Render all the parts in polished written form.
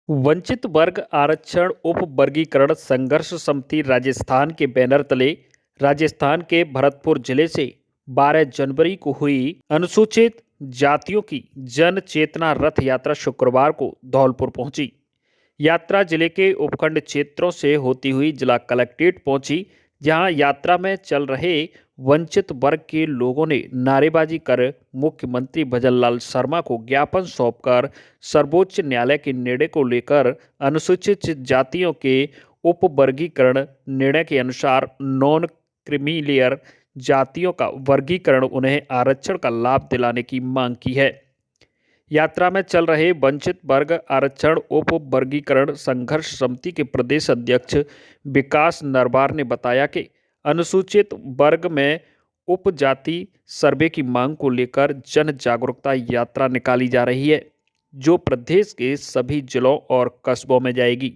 वंचित वर्ग आरक्षण उप वर्गीकरण संघर्ष समिति राजस्थान के बैनर तले राजस्थान के भरतपुर जिले से 12 जनवरी को हुई अनुसूचित जातियों की जन चेतना रथ यात्रा शुक्रवार को धौलपुर पहुंची। यात्रा जिले के उपखंड क्षेत्रों से होती हुई जिला कलेक्ट्रेट पहुंची, जहां यात्रा में चल रहे वंचित वर्ग के लोगों ने नारेबाजी कर मुख्यमंत्री भजनलाल शर्मा को ज्ञापन सौंपकर सर्वोच्च न्यायालय के निर्णय को लेकर अनुसूचित जातियों के उप वर्गीकरण निर्णय के अनुसार नॉन क्रीमीलेयर जातियों का वर्गीकरण उन्हें आरक्षण का लाभ दिलाने की मांग की है। यात्रा में चल रहे वंचित वर्ग आरक्षण उप वर्गीकरण संघर्ष समिति के प्रदेश अध्यक्ष विकास नरवार ने बताया कि अनुसूचित वर्ग में उपजाति सर्वे की मांग को लेकर जन जागरूकता यात्रा निकाली जा रही है, जो प्रदेश के सभी जिलों और कस्बों में जाएगी।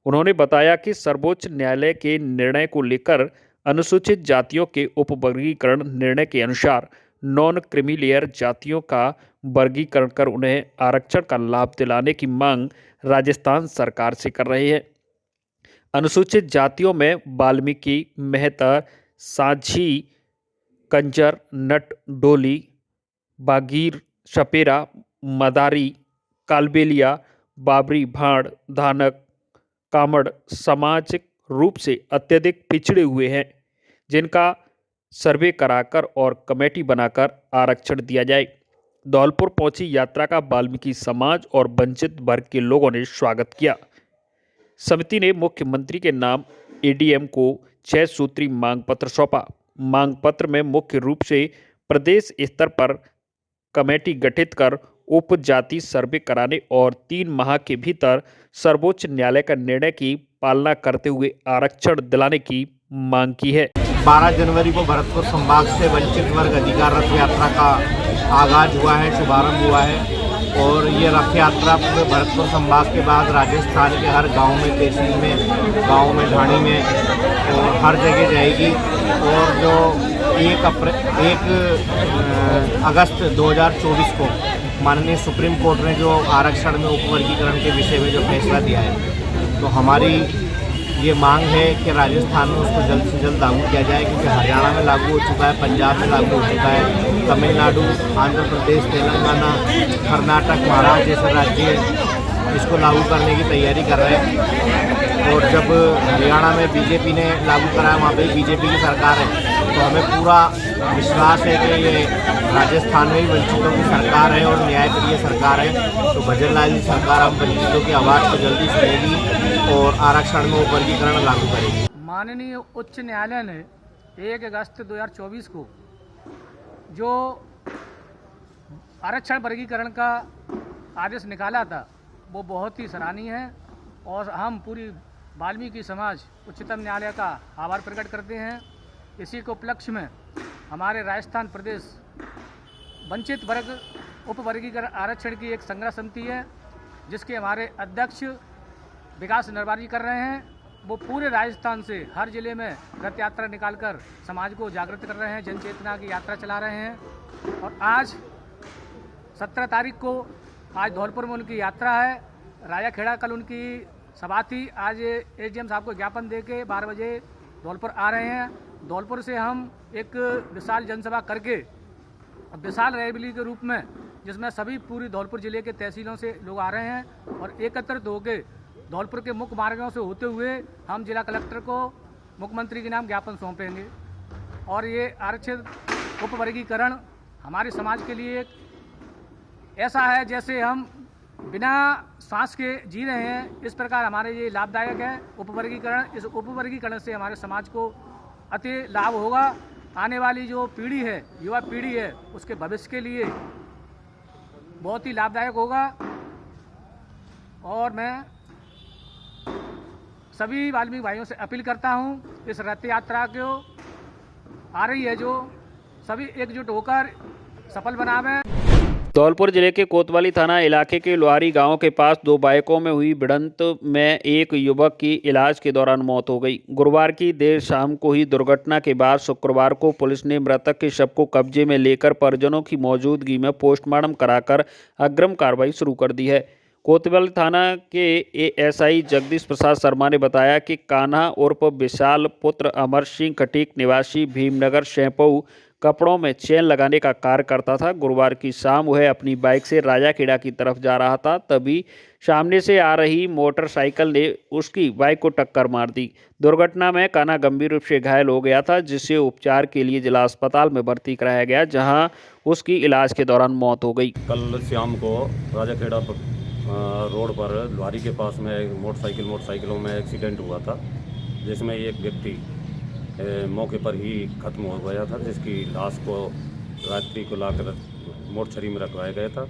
उन्होंने बताया कि सर्वोच्च न्यायालय के निर्णय को लेकर अनुसूचित जातियों के उपवर्गीकरण निर्णय के अनुसार नॉन क्रीमीलेयर जातियों का वर्गीकरण कर उन्हें आरक्षण का लाभ दिलाने की मांग राजस्थान सरकार से कर रहे हैं। अनुसूचित जातियों में वाल्मीकि, मेहतर, सांझी, कंजर, नट, डोली, बागीर, सपेरा, मदारी, कालबेलिया, बाबरी, भाड़, धानक, कामड़ सामाजिक रूप से अत्यधिक पिछड़े हुए हैं, जिनका सर्वे कराकर और कमेटी बनाकर आरक्षण दिया जाए। धौलपुर पहुंची यात्रा का वाल्मीकि समाज और वंचित वर्ग के लोगों ने स्वागत किया। समिति ने मुख्यमंत्री के नाम एडीएम को 6 सूत्री मांग पत्र सौंपा। मांग पत्र में मुख्य रूप से प्रदेश स्तर पर कमेटी गठित कर उपजाति सर्वे कराने और 3 माह के भीतर सर्वोच्च न्यायालय का निर्णय की पालना करते हुए आरक्षण दिलाने की मांग की है। 12 जनवरी को भरतपुर संभाग से वंचित वर्ग अधिकार रथ यात्रा का आगाज हुआ है, शुभारंभ हुआ है और ये रथ यात्रा पूरे भरतपुर संभाग के बाद राजस्थान के हर गांव में, तहसील में, गांव में, ढाणी में और हर जगह जाएगी। और जो 1 अगस्त 2024 को माननीय सुप्रीम कोर्ट ने जो आरक्षण में उपवर्गीकरण के विषय में जो फैसला दिया है, तो हमारी ये मांग है कि राजस्थान में उसको जल्द से जल्द लागू किया जाए, क्योंकि हरियाणा में लागू हो चुका है, पंजाब में लागू हो चुका है, तमिलनाडु, आंध्र प्रदेश, तेलंगाना, कर्नाटक, महाराष्ट्र जैसे राज्य इसको लागू करने की तैयारी कर रहे हैं। और जब हरियाणा में बीजेपी ने लागू कराया, वहाँ पे बीजेपी की सरकार है, तो हमें पूरा विश्वास है कि ये राजस्थान में भी वंचितों की सरकार है और न्यायप्रिय सरकार है। तो भजनलाल जी सरकार हम वंचितों की आवाज़ को जल्दी सुनेगी और आरक्षण में वर्गीकरण लागू करेगी। माननीय उच्च न्यायालय ने 1 अगस्त 2024 को जो आरक्षण वर्गीकरण का आदेश निकाला था, वो बहुत ही सराहनीय है और हम पूरी वाल्मीकि समाज उच्चतम न्यायालय का आभार प्रकट करते हैं। इसी को उपलक्ष्य में हमारे राजस्थान प्रदेश वंचित वर्ग उपवर्गीकरण आरक्षण की एक संग्रह समिति है, जिसके हमारे अध्यक्ष विकास नरवार जी कर रहे हैं। वो पूरे राजस्थान से हर जिले में रथ यात्रा निकालकर समाज को जागृत कर रहे हैं, जन चेतना की यात्रा चला रहे हैं। और आज 17 तारीख को आज धौलपुर में उनकी यात्रा है। राजा खेड़ा कल उनकी सभा थी। आज एडीएम साहब को ज्ञापन दे के 12 बजे धौलपुर आ रहे हैं। धौलपुर से हम एक विशाल जनसभा करके विशाल रैली के रूप में, जिसमें सभी पूरी धौलपुर जिले के तहसीलों से लोग आ रहे हैं और एकत्रित होकर धौलपुर के मुख्य मार्गों से होते हुए हम जिला कलेक्टर को मुख्यमंत्री के नाम ज्ञापन सौंपेंगे। और ये आरक्षित उपवर्गीकरण हमारे समाज के लिए एक ऐसा है जैसे हम बिना सांस के जी रहे हैं, इस प्रकार हमारे ये लाभदायक है उपवर्गीकरण। इस उपवर्गीकरण से हमारे समाज को अति लाभ होगा। आने वाली जो पीढ़ी है, युवा पीढ़ी है, उसके भविष्य के लिए बहुत ही लाभदायक होगा। और मैं सभी वाल्मीकि भाइयों से अपील करता हूं, इस रथ यात्रा को आ रही है जो सभी एकजुट होकर सफल बनावें। धौलपुर जिले के कोतवाली थाना इलाके के लोहारी गांव के पास 2 बाइकों में हुई भिड़ंत में एक युवक की इलाज के दौरान मौत हो गई। गुरुवार की देर शाम को हुई दुर्घटना के बाद शुक्रवार को पुलिस ने मृतक के शव को कब्जे में लेकर परिजनों की मौजूदगी में पोस्टमार्टम कराकर अग्रिम कार्रवाई शुरू कर दी है। कोतवाली थाना के एएसआई जगदीश प्रसाद शर्मा ने बताया कि कान्हा उर्फ विशाल पुत्र अमर सिंह खटीक निवासी भीमनगर शैंपऊ कपड़ों में चेन लगाने का कार्य करता था। गुरुवार की शाम वह अपनी बाइक से राजाखेड़ा की तरफ जा रहा था, तभी सामने से आ रही मोटरसाइकिल ने उसकी बाइक को टक्कर मार दी। दुर्घटना में कान्हा गंभीर रूप से घायल हो गया था, जिसे उपचार के लिए जिला अस्पताल में भर्ती कराया गया, जहां उसकी इलाज के दौरान मौत हो गई। कल शाम को राजाखेड़ा रोड पर लुहारी के पास में एक मोटरसाइकिलों में एक्सीडेंट हुआ था, जिसमें एक व्यक्ति मौके पर ही खत्म हो गया था, जिसकी लाश को रात्रि को लाकर मोर्चरी में रखवाया गया था।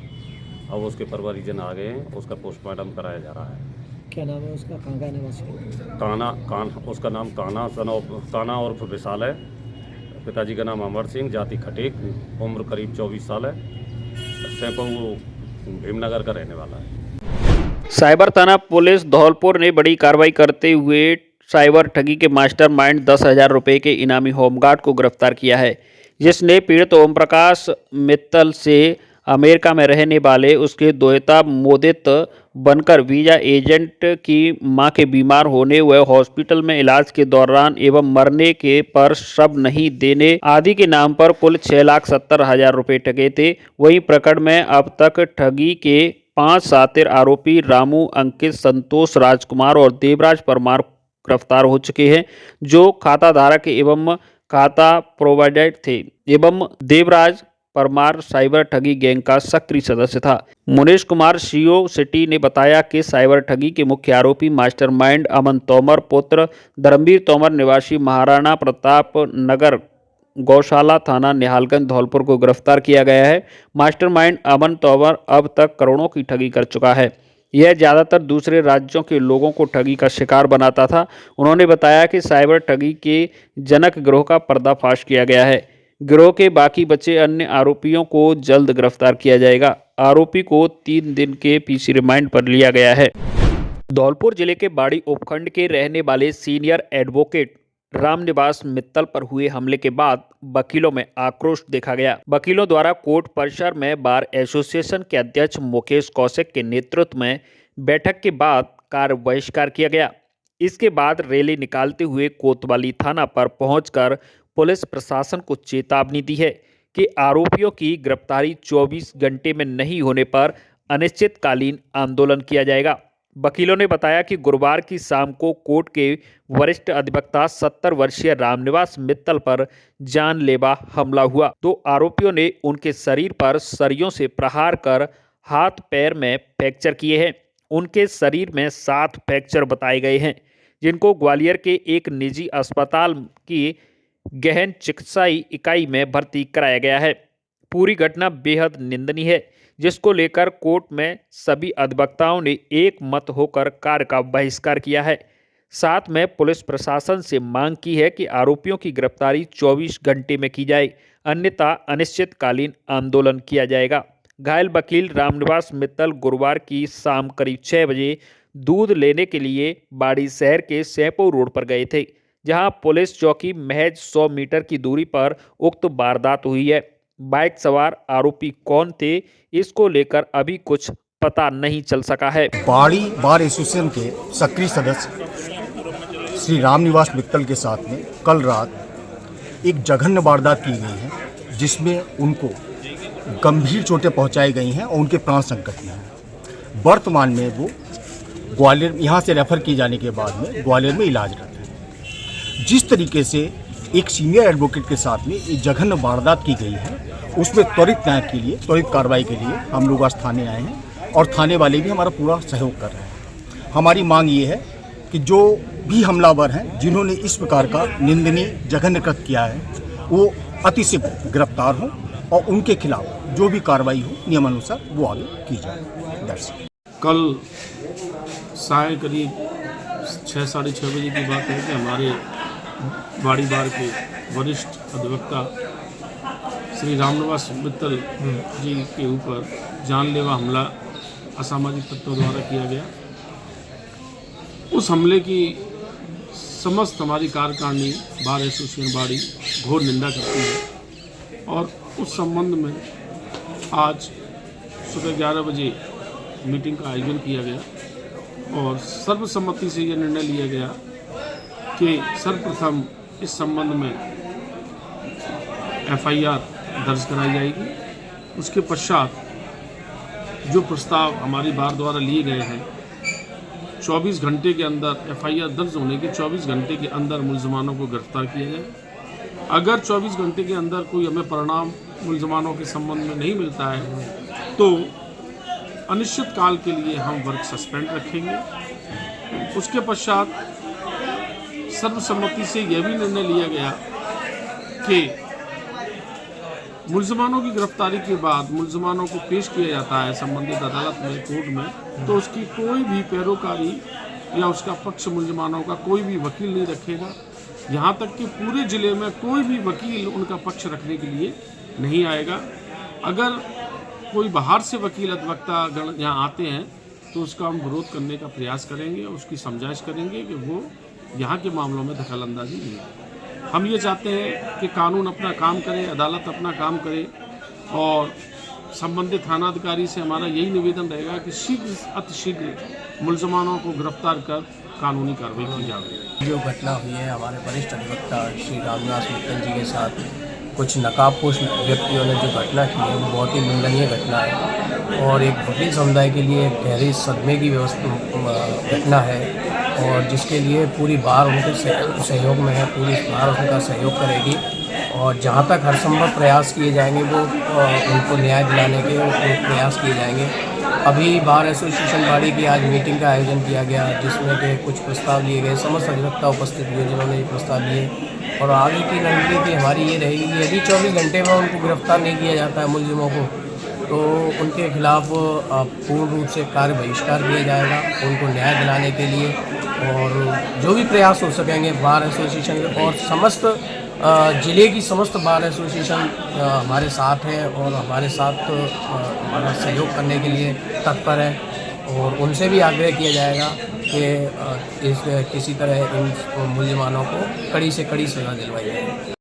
अब उसके परिवारजन आ गए हैं, उसका पोस्टमार्टम कराया जा रहा है। क्या नाम है उसका? कहाँ का निवासी है? कान्हा उसका नाम कान्हा उर्फ विशाल है। पिताजी का नाम अमर सिंह, जाति खटीक, उम्र करीब 24 साल है। सैंपऊ भीमनगर का रहने वाला है। साइबर थाना पुलिस धौलपुर ने बड़ी कार्रवाई करते हुए साइबर ठगी के मास्टरमाइंड 10,000 रुपये के इनामी होमगार्ड को गिरफ्तार किया है, जिसने पीड़ित ओम प्रकाश मित्तल से अमेरिका में रहने वाले उसके दोहता मोदित बनकर वीजा एजेंट की मां के बीमार होने व हॉस्पिटल में इलाज के दौरान एवं मरने के पर शव नहीं देने आदि के नाम पर कुल 6,70,000 रुपये ठगे थे। वहीं प्रकरण में अब तक ठगी के 5 शातिर आरोपी रामू, अंकित, संतोष, राजकुमार और देवराज परमार गिरफ्तार हो चुके हैं, जो खाता धारक एवं खाता प्रोवाइडर थे एवं देवराज परमार साइबर ठगी गैंग का सक्रिय सदस्य था। मुनेश कुमार सीओ सिटी ने बताया कि साइबर ठगी के मुख्य आरोपी मास्टरमाइंड अमन तोमर पुत्र धर्मवीर तोमर निवासी महाराणा प्रताप नगर गौशाला थाना निहालगंज धौलपुर को गिरफ्तार किया गया है। मास्टरमाइंड अमन तोमर अब तक करोड़ों की ठगी कर चुका है। यह ज़्यादातर दूसरे राज्यों के लोगों को ठगी का शिकार बनाता था। उन्होंने बताया कि साइबर ठगी के जनक गिरोह का पर्दाफाश किया गया है। गिरोह के बाकी बचे अन्य आरोपियों को जल्द गिरफ्तार किया जाएगा। आरोपी को 3 दिन के पीसी रिमांड पर लिया गया है। धौलपुर जिले के बाड़ी उपखंड के रहने वाले सीनियर एडवोकेट रामनिवास मित्तल पर हुए हमले के बाद वकीलों में आक्रोश देखा गया। वकीलों द्वारा कोर्ट परिसर में बार एसोसिएशन के अध्यक्ष मुकेश कौशिक के नेतृत्व में बैठक के बाद कार्य बहिष्कार किया गया। इसके बाद रैली निकालते हुए कोतवाली थाना पर पहुंचकर पुलिस प्रशासन को चेतावनी दी है कि आरोपियों की गिरफ्तारी 24 घंटे में नहीं होने पर अनिश्चितकालीन आंदोलन किया जाएगा। वकीलों ने बताया कि गुरुवार की शाम को कोर्ट के वरिष्ठ अधिवक्ता 70 वर्षीय रामनिवास मित्तल पर जानलेवा हमला हुआ। 2 आरोपियों ने उनके शरीर पर सरियों से प्रहार कर हाथ पैर में फ्रैक्चर किए हैं। उनके शरीर में 7 फ्रैक्चर बताए गए हैं, जिनको ग्वालियर के एक निजी अस्पताल की गहन चिकित्साई इकाई में भर्ती कराया गया है। पूरी घटना बेहद निंदनीय है, जिसको लेकर कोर्ट में सभी अधिवक्ताओं ने एक मत होकर कार्य का बहिष्कार किया है। साथ में पुलिस प्रशासन से मांग की है कि आरोपियों की गिरफ्तारी 24 घंटे में की जाए, अन्यथा अनिश्चितकालीन आंदोलन किया जाएगा। घायल वकील रामनिवास मित्तल गुरुवार की शाम करीब 6 बजे दूध लेने के लिए बाड़ी शहर के सैंपऊ रोड पर गए थे, जहां पुलिस चौकी महज 100 मीटर की दूरी पर उक्त वारदात हुई है। बाइक सवार आरोपी कौन थे, इसको लेकर अभी कुछ पता नहीं चल सका है। बाड़ी बार एसोसिएशन के सक्रिय सदस्य श्री रामनिवास मित्तल के साथ में कल रात एक जघन्य वारदात की गई है, जिसमें उनको गंभीर चोटें पहुंचाई गई हैं और उनके प्राण संकट में हैं। वर्तमान में वो ग्वालियर यहाँ से रेफर किए जाने के बाद में ग्वालियर में इलाजरत है। जिस तरीके से एक सीनियर एडवोकेट के साथ में एक जघन्य वारदात की गई है, उसमें त्वरित न्याय के लिए, त्वरित कार्रवाई के लिए हम लोग आज थाने आए हैं और थाने वाले भी हमारा पूरा सहयोग कर रहे हैं। हमारी मांग ये है कि जो भी हमलावर हैं, जिन्होंने इस प्रकार का निंदनीय जघन्य कृत्य किया है, वो अतिशीघ्र गिरफ्तार हों और उनके खिलाफ जो भी कार्रवाई हो नियमानुसार वो आगे की जाए। दर्शक कल साय करीब 6 साढ़े 6 बजे की बात है कि हमारे बाड़ी बार के वरिष्ठ अधिवक्ता श्री रामनिवास मित्तल जी के ऊपर जानलेवा हमला असामाजिक तत्वों द्वारा किया गया। उस हमले की समस्त हमारी कार्यकारिणी बार एसोसिएशन बाड़ी घोर निंदा करती है और उस संबंध में आज सुबह 11 बजे मीटिंग का आयोजन किया गया और सर्वसम्मति से यह निर्णय लिया गया कि सर्वप्रथम इस संबंध में FIR दर्ज कराई जाएगी। उसके पश्चात जो प्रस्ताव हमारी बार द्वारा लिए गए हैं 24 घंटे के अंदर FIR दर्ज होने के 24 घंटे के अंदर मुलजमानों को गिरफ्तार किया जाए। अगर 24 घंटे के अंदर कोई हमें परिणाम मुलजमानों के संबंध में नहीं मिलता है तो अनिश्चित काल के लिए हम वर्क सस्पेंड रखेंगे। उसके पश्चात सर्वसम्मति से यह भी निर्णय लिया गया कि मुलजमानों की गिरफ्तारी के बाद मुलजमानों को पेश किया जाता है संबंधित अदालत में, कोर्ट में, तो उसकी कोई भी पैरोकारी या उसका पक्ष मुलजमानों का कोई भी वकील नहीं रखेगा। यहाँ तक कि पूरे ज़िले में कोई भी वकील उनका पक्ष रखने के लिए नहीं आएगा। अगर कोई बाहर से वकील अधिवक्ता गण यहाँ आते हैं तो उसका हम विरोध करने का प्रयास करेंगे, उसकी समझाइश करेंगे कि वो यहाँ के मामलों में दखलंदाजी नहीं है। हम ये चाहते हैं कि कानून अपना काम करे, अदालत अपना काम करे और संबंधित थानाधिकारी से हमारा यही निवेदन रहेगा कि शीघ्र अतिशीघ्र मुलजमानों को गिरफ्तार कर कानूनी कार्रवाई की जाए। जो घटना हुई है हमारे वरिष्ठ अधिवक्ता श्री रामनिवास मित्तल जी के साथ कुछ नकाबपोश व्यक्तियों ने जो घटना की है वो बहुत ही निंदनीय घटना है और एक वकील समुदाय के लिए गहरे सदमे की घटना है और जिसके लिए पूरी बार उनके सहयोग में है, पूरी बार उनका सहयोग करेगी और जहाँ तक हर संभव प्रयास किए जाएंगे वो उनको न्याय दिलाने के प्रयास किए जाएंगे। अभी बार एसोसिएशन बाड़ी की आज मीटिंग का आयोजन किया गया जिसमें के कुछ प्रस्ताव लिए गए, समस्त अधिवक्ता उपस्थित हुए जिन्होंने ये प्रस्ताव लिए और आगे की रणनीति हमारी ये रहेगी कि यदि 24 घंटे में उनको गिरफ्तार नहीं किया जाता है मुलजिमों को तो उनके खिलाफ पूर्ण रूप से कार्य बहिष्कार किया जाएगा उनको न्याय दिलाने के लिए और जो भी प्रयास हो सकेंगे बार एसोसिएशन और समस्त ज़िले की समस्त बार एसोसिएशन हमारे साथ है और हमारे साथ हमारा सहयोग करने के लिए तत्पर है और उनसे भी आग्रह किया जाएगा कि किसी तरह इन मुलजिमानों को कड़ी से कड़ी सज़ा दिलवाई जाए।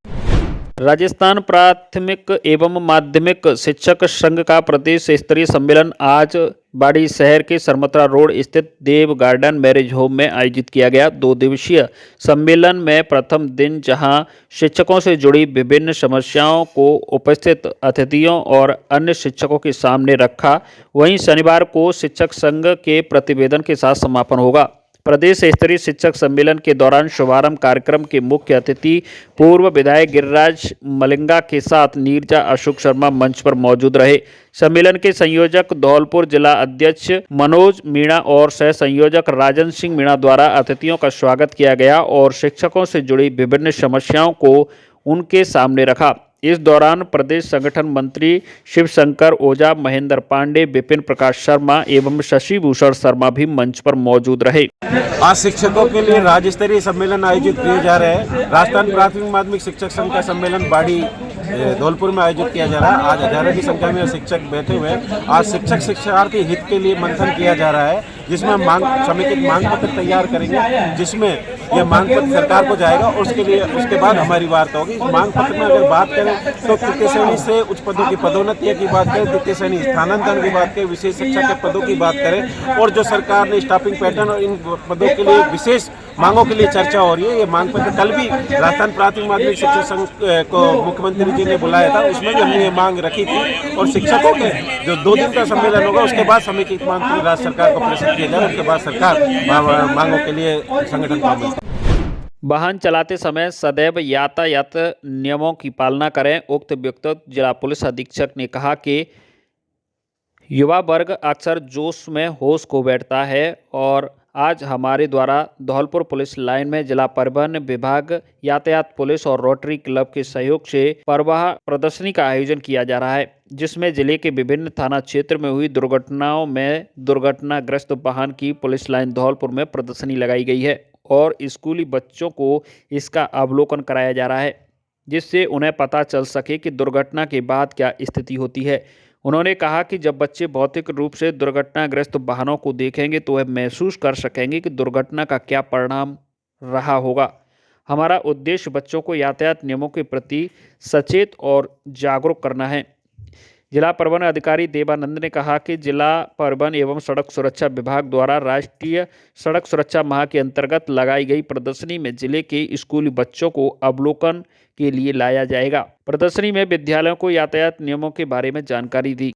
राजस्थान प्राथमिक एवं माध्यमिक शिक्षक संघ का प्रदेश स्तरीय सम्मेलन आज बाड़ी शहर के सरमत्रा रोड स्थित देव गार्डन मैरिज होम में आयोजित किया गया। 2 दिवसीय सम्मेलन में प्रथम दिन जहां शिक्षकों से जुड़ी विभिन्न समस्याओं को उपस्थित अतिथियों और अन्य शिक्षकों के सामने रखा, वहीं शनिवार को शिक्षक संघ के प्रतिवेदन के साथ समापन होगा। प्रदेश स्तरीय शिक्षक सम्मेलन के दौरान शुभारंभ कार्यक्रम के मुख्य अतिथि पूर्व विधायक गिरिराज मलिंगा के साथ नीरजा अशोक शर्मा मंच पर मौजूद रहे। सम्मेलन के संयोजक धौलपुर जिला अध्यक्ष मनोज मीणा और सह संयोजक राजन सिंह मीणा द्वारा अतिथियों का स्वागत किया गया और शिक्षकों से जुड़ी विभिन्न समस्याओं को उनके सामने रखा। इस दौरान प्रदेश संगठन मंत्री शिवशंकर ओझा, महेंद्र पांडे, विपिन प्रकाश शर्मा एवं शशि भूषण शर्मा भी मंच पर मौजूद रहे। आज शिक्षकों के लिए राज्य स्तरीय सम्मेलन आयोजित किए जा रहे हैं। राजस्थान प्राथमिक माध्यमिक शिक्षक संघ का सम्मेलन बाड़ी धौलपुर में आयोजित किया जा रहा है। आज हजारों की संख्या में शिक्षक बैठे हुए हैं। आज शिक्षक शिक्षार्थी हित के लिए मंथन किया जा रहा है जिसमें समेकित मांग पत्र तैयार करेंगे, जिसमें यह मांग पत्र सरकार को जाएगा और उसके बाद हमारी वार्ता होगी। इस मांग पत्र में अगर बात करें तो तृतीय श्रेणी से उच्च पदों की पदोन्नति की बात करें, द्वितीय श्रेणी स्थानांतरण की बात करें, विशेष शिक्षा के पदों की बात करें और जो सरकार ने स्टाफिंग पैटर्न और इन पदों के लिए विशेष मांगों के लिए चर्चा हो रही है। ये मांग पत्र कल भी राजस्थान प्राथमिक माध्यमिक शिक्षक संघ को मुख्यमंत्री जी ने बुलाया था, उसमें भी हमने ये मांग रखी थी और शिक्षकों के जो 2 दिन का सम्मेलन होगा उसके बाद समेकित मांग पत्र राज्य सरकार को प्रेषित किया जाए। उसके बाद सरकार मांगों के लिए संगठन को वाहन चलाते समय सदैव यातायात नियमों की पालना करें। उक्त वक्तव्य जिला पुलिस अधीक्षक ने कहा कि युवा वर्ग अक्सर जोश में होश खो बैठता है और आज हमारे द्वारा धौलपुर पुलिस लाइन में जिला परिवहन विभाग, यातायात पुलिस और रोटरी क्लब के सहयोग से परवाह प्रदर्शनी का आयोजन किया जा रहा है, जिसमें जिले के विभिन्न थाना क्षेत्र में हुई दुर्घटनाओं में दुर्घटनाग्रस्त वाहन की पुलिस लाइन धौलपुर में प्रदर्शनी लगाई गई है और स्कूली बच्चों को इसका अवलोकन कराया जा रहा है, जिससे उन्हें पता चल सके कि दुर्घटना के बाद क्या स्थिति होती है। उन्होंने कहा कि जब बच्चे भौतिक रूप से दुर्घटनाग्रस्त वाहनों को देखेंगे तो वह महसूस कर सकेंगे कि दुर्घटना का क्या परिणाम रहा होगा। हमारा उद्देश्य बच्चों को यातायात नियमों के प्रति सचेत और जागरूक करना है। जिला परिवहन अधिकारी देवानंद ने कहा कि जिला परिवहन एवं सड़क सुरक्षा विभाग द्वारा राष्ट्रीय सड़क सुरक्षा माह के अंतर्गत लगाई गई प्रदर्शनी में जिले के स्कूली बच्चों को अवलोकन के लिए लाया जाएगा। प्रदर्शनी में विद्यालयों को यातायात नियमों के बारे में जानकारी दी।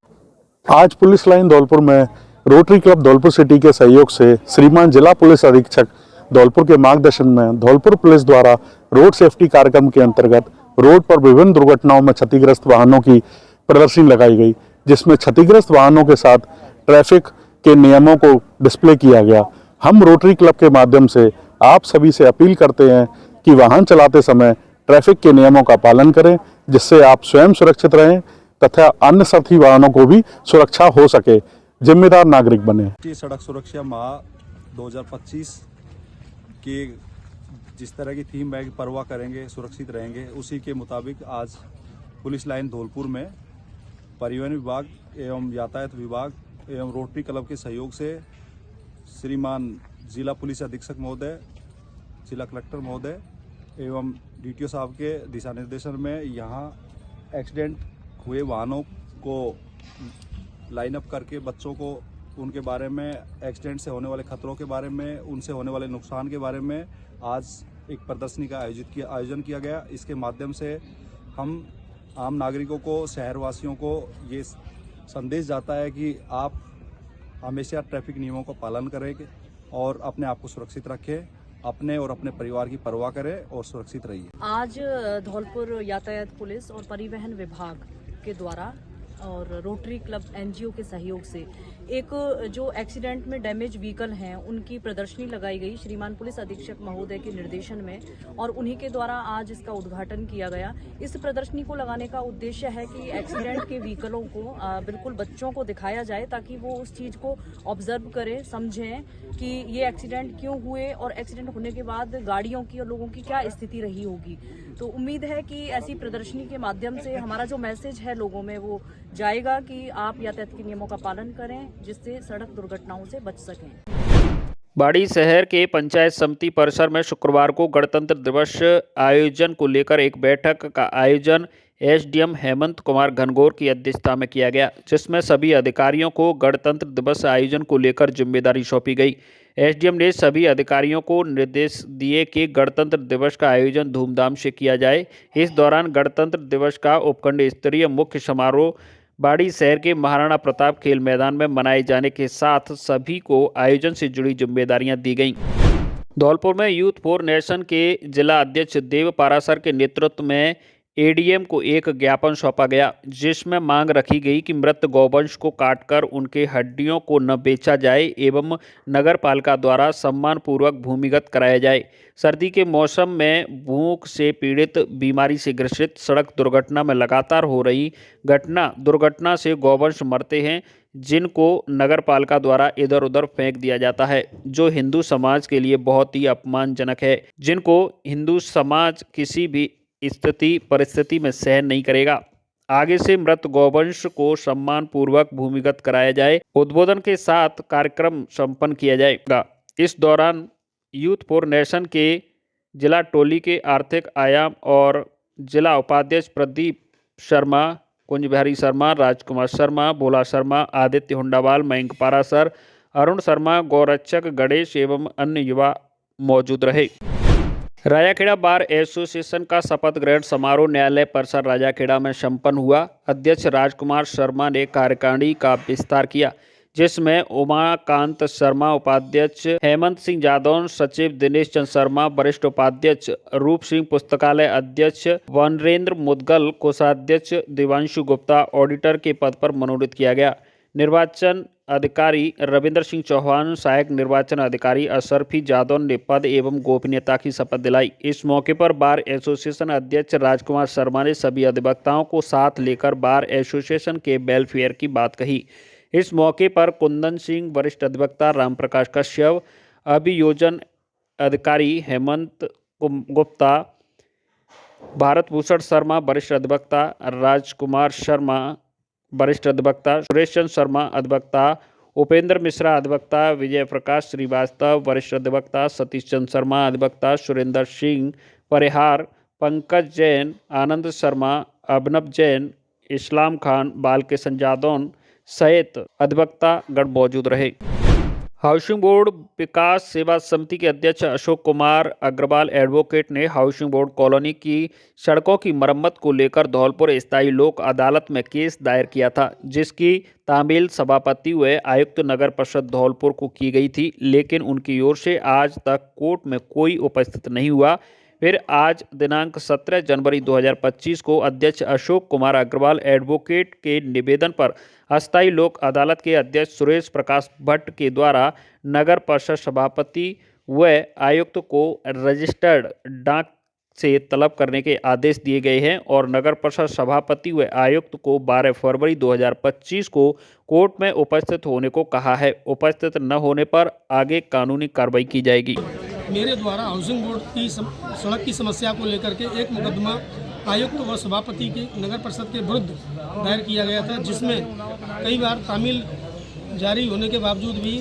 आज पुलिस लाइन धौलपुर में रोटरी क्लब धौलपुर सिटी के सहयोग से श्रीमान जिला पुलिस अधीक्षक धौलपुर के मार्गदर्शन में धौलपुर पुलिस द्वारा रोड सेफ्टी कार्यक्रम के अंतर्गत रोड पर विभिन्न दुर्घटनाओं में क्षतिग्रस्त वाहनों की प्रदर्शनी लगाई गई, जिसमें क्षतिग्रस्त वाहनों के साथ ट्रैफिक के नियमों को डिस्प्ले किया गया। हम रोटरी क्लब के माध्यम से आप सभी से अपील करते हैं कि वाहन चलाते समय ट्रैफिक के नियमों का पालन करें, जिससे आप स्वयं सुरक्षित रहें तथा अन्य साथी वाहनों को भी सुरक्षा हो सके, जिम्मेदार नागरिक बने। राष्ट्रीय सड़क सुरक्षा माह 2025 की जिस तरह की थीम है कि परवाह करेंगे सुरक्षित रहेंगे, उसी के मुताबिक आज पुलिस लाइन धौलपुर में परिवहन विभाग एवं यातायात विभाग एवं रोटरी क्लब के सहयोग से श्रीमान जिला पुलिस अधीक्षक महोदय, जिला कलेक्टर महोदय एवं डीटीओ साहब के दिशा निर्देशन में यहाँ एक्सीडेंट हुए वाहनों को लाइन अप करके बच्चों को उनके बारे में, एक्सीडेंट से होने वाले खतरों के बारे में, उनसे होने वाले नुकसान के बारे में आज एक प्रदर्शनी का आयोजन किया गया। इसके माध्यम से हम आम नागरिकों को, शहरवासियों को ये संदेश जाता है कि आप हमेशा ट्रैफिक नियमों का पालन करें और अपने आप को सुरक्षित रखें, अपने और अपने परिवार की परवाह करें और सुरक्षित रहिए। आज धौलपुर यातायात पुलिस और परिवहन विभाग के द्वारा और रोटरी क्लब एनजीओ के सहयोग से एक जो एक्सीडेंट में डैमेज व्हीकल हैं उनकी प्रदर्शनी लगाई गई श्रीमान पुलिस अधीक्षक महोदय के निर्देशन में, और उन्हीं के द्वारा आज इसका उद्घाटन किया गया। इस प्रदर्शनी को लगाने का उद्देश्य है कि एक्सीडेंट के व्हीकलों को बिल्कुल बच्चों को दिखाया जाए, ताकि वो उस चीज़ को ऑब्जर्व करें, समझें कि ये एक्सीडेंट क्यों हुए और एक्सीडेंट होने के बाद गाड़ियों की और लोगों की क्या स्थिति रही होगी। तो उम्मीद है कि ऐसी प्रदर्शनी के माध्यम से हमारा जो मैसेज है लोगों में वो जाएगा कि आप यातायात के नियमों का पालन करें, जिससे सड़क दुर्घटनाओं से बच सकें। बाड़ी शहर के पंचायत समिति परिसर में शुक्रवार को गणतंत्र दिवस आयोजन को लेकर एक बैठक का आयोजन एसडीएम हेमंत कुमार घनघोर की अध्यक्षता में किया गया, जिसमें सभी अधिकारियों को गणतंत्र दिवस आयोजन को लेकर जिम्मेदारी सौंपी गई। एसडीएम ने सभी अधिकारियों को निर्देश दिए कि गणतंत्र दिवस का आयोजन धूमधाम से किया जाए। इस दौरान गणतंत्र दिवस का उपखंड स्तरीय मुख्य समारोह बाड़ी शहर के महाराणा प्रताप खेल मैदान में मनाए जाने के साथ सभी को आयोजन से जुड़ी जिम्मेदारियां दी गईं। धौलपुर में यूथ फॉर नेशन के जिला अध्यक्ष देव पारासर के नेतृत्व में एडीएम को एक ज्ञापन सौंपा गया, जिसमें मांग रखी गई कि मृत गौवंश को काटकर उनके हड्डियों को न बेचा जाए एवं नगर पालिका द्वारा सम्मानपूर्वक भूमिगत कराया जाए। सर्दी के मौसम में भूख से पीड़ित, बीमारी से ग्रसित, सड़क दुर्घटना में लगातार हो रही दुर्घटना से गौवंश मरते हैं, जिनको नगर पालिका द्वारा इधर उधर फेंक दिया जाता है, जो हिंदू समाज के लिए बहुत ही अपमानजनक है, जिनको हिंदू समाज किसी भी परिस्थिति में सहन नहीं करेगा। आगे से मृत गौवंश को सम्मानपूर्वक भूमिगत कराया जाए। उद्बोधन के साथ कार्यक्रम संपन्न किया जाएगा। इस दौरान यूथ फॉर नेशन के जिला टोली के आर्थिक आयाम और जिला उपाध्यक्ष प्रदीप शर्मा, कुंज बिहारी शर्मा, राजकुमार शर्मा, भोला शर्मा, आदित्य हुंडावाल, मयंक पारासर, अरुण शर्मा, गौरक्षक गणेश एवं अन्य युवा मौजूद रहे। राजाखेड़ा बार एसोसिएशन का शपथ ग्रहण समारोह न्यायालय परिसर राजाखेड़ा में संपन्न हुआ। अध्यक्ष राजकुमार शर्मा ने कार्यकारिणी का विस्तार किया, जिसमें उमाकांत शर्मा, उपाध्यक्ष हेमंत सिंह जादौन, सचिव दिनेश चंद्र शर्मा, वरिष्ठ उपाध्यक्ष रूप सिंह, पुस्तकालय अध्यक्ष वनरेंद्र मुदगल, कोषाध्यक्ष दिवांशु गुप्ता, ऑडिटर के पद पर मनोनीत किया गया। निर्वाचन अधिकारी रविंद्र सिंह चौहान, सहायक निर्वाचन अधिकारी अशरफी जादौन ने पद एवं गोपनीयता की शपथ दिलाई। इस मौके पर बार एसोसिएशन अध्यक्ष राजकुमार शर्मा ने सभी अधिवक्ताओं को साथ लेकर बार एसोसिएशन के वेलफेयर की बात कही। इस मौके पर कुंदन सिंह, वरिष्ठ अधिवक्ता रामप्रकाश कश्यप, अभियोजन अधिकारी हेमंत गुप्ता, भारत भूषण शर्मा, वरिष्ठ अधिवक्ता राजकुमार शर्मा, वरिष्ठ अधिवक्ता सुरेश चंद्र शर्मा, अधिवक्ता उपेंद्र मिश्रा, अधिवक्ता विजय प्रकाश श्रीवास्तव, वरिष्ठ अधिवक्ता सतीश चंद्र शर्मा, अधिवक्ता सुरेंद्र सिंह परिहार, पंकज जैन, आनंद शर्मा, अभिनव जैन इस्लाम खान, बालकिशन जादौन सहित अधिवक्ता गण मौजूद रहे। हाउसिंग बोर्ड विकास सेवा समिति के अध्यक्ष अशोक कुमार अग्रवाल एडवोकेट ने हाउसिंग बोर्ड कॉलोनी की सड़कों की मरम्मत को लेकर धौलपुर स्थायी लोक अदालत में केस दायर किया था, जिसकी तामील सभापति व आयुक्त नगर परिषद धौलपुर को की गई थी, लेकिन उनकी ओर से आज तक कोर्ट में कोई उपस्थित नहीं हुआ। फिर आज दिनांक 17 जनवरी 2025 को अध्यक्ष अशोक कुमार अग्रवाल एडवोकेट के निवेदन पर अस्थायी लोक अदालत के अध्यक्ष सुरेश प्रकाश भट्ट के द्वारा नगर परिषद सभापति व आयुक्त को रजिस्टर्ड डाक से तलब करने के आदेश दिए गए हैं और नगर परिषद सभापति व आयुक्त को 12 फरवरी 2025 को कोर्ट में उपस्थित होने को कहा है। उपस्थित न होने पर आगे कानूनी कार्रवाई की जाएगी। मेरे द्वारा हाउसिंग बोर्ड की सड़क की समस्या को लेकर के एक मुकदमा आयुक्त व सभापति के नगर परिषद के विरुद्ध दायर किया गया था, जिसमें कई बार तामील जारी होने के बावजूद भी